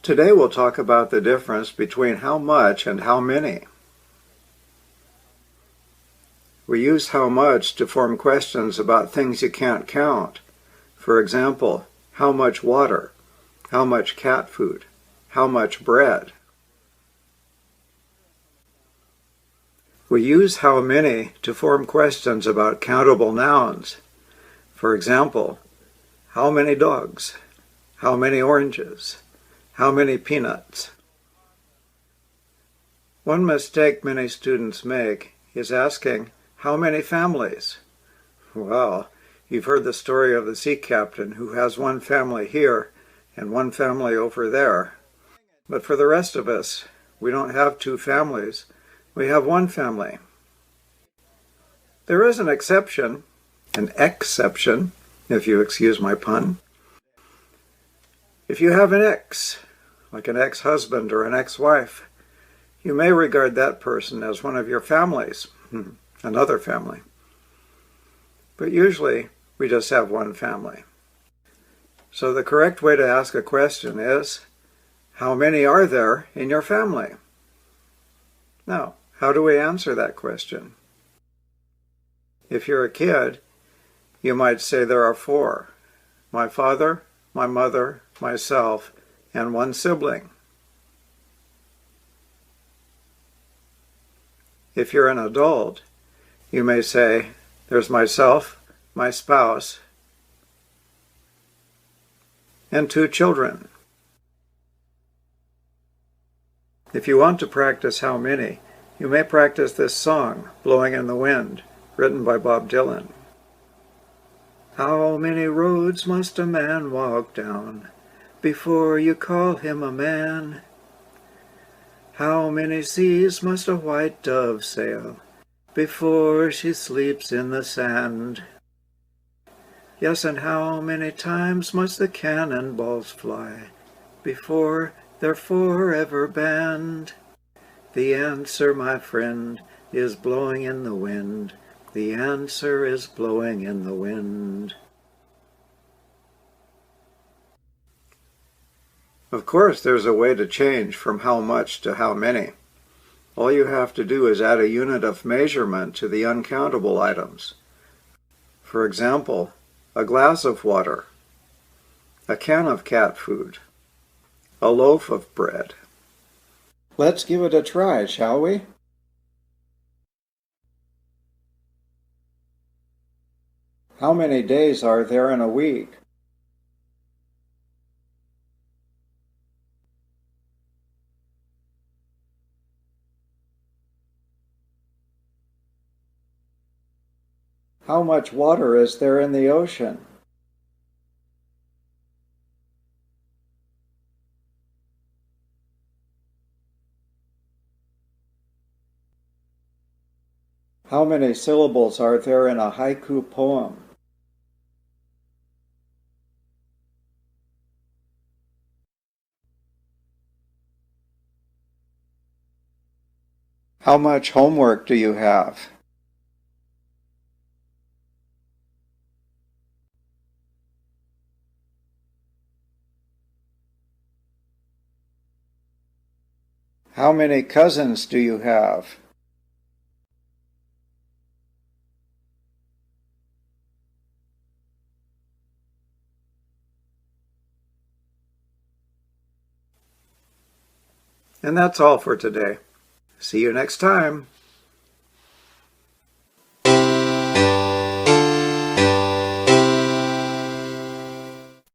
Today we'll talk about the difference between how much and how many. We use how much to form questions about things you can't count. For example, how much water, how much cat food, how much bread. We use how many to form questions about countable nouns. For example, how many dogs, how many oranges, how many peanuts. One mistake many students make is asking, how many families? Well, you've heard the story of the sea captain who has one family here and one family over there. But for the rest of us, we don't have two families. We have one family. There is an exception, if you excuse my pun. If you have an ex, like an ex-husband or an ex-wife, you may regard that person as one of your families, another family. But usually, we just have one family. So the correct way to ask a question is, how many are there in your family? Now, how do we answer that question? If you're a kid, you might say there are 4. My father, my mother, myself, and one sibling. If you're an adult, you may say, there's myself, my spouse, and 2 children. If you want to practice how many, you may practice this song, Blowing in the Wind, written by Bob Dylan. How many roads must a man walk down before you call him a man? How many seas must a white dove sail before she sleeps in the sand? Yes, and how many times must the cannonballs fly before they're forever banned? The answer, my friend, is blowing in the wind. The answer is blowing in the wind. Of course, there's a way to change from how much to how many. All you have to do is add a unit of measurement to the uncountable items. For example, a glass of water, a can of cat food, a loaf of bread. Let's give it a try, shall we? How many days are there in a week? How much water is there in the ocean? How many syllables are there in a haiku poem? How much homework do you have? How many cousins do you have? And that's all for today. See you next time.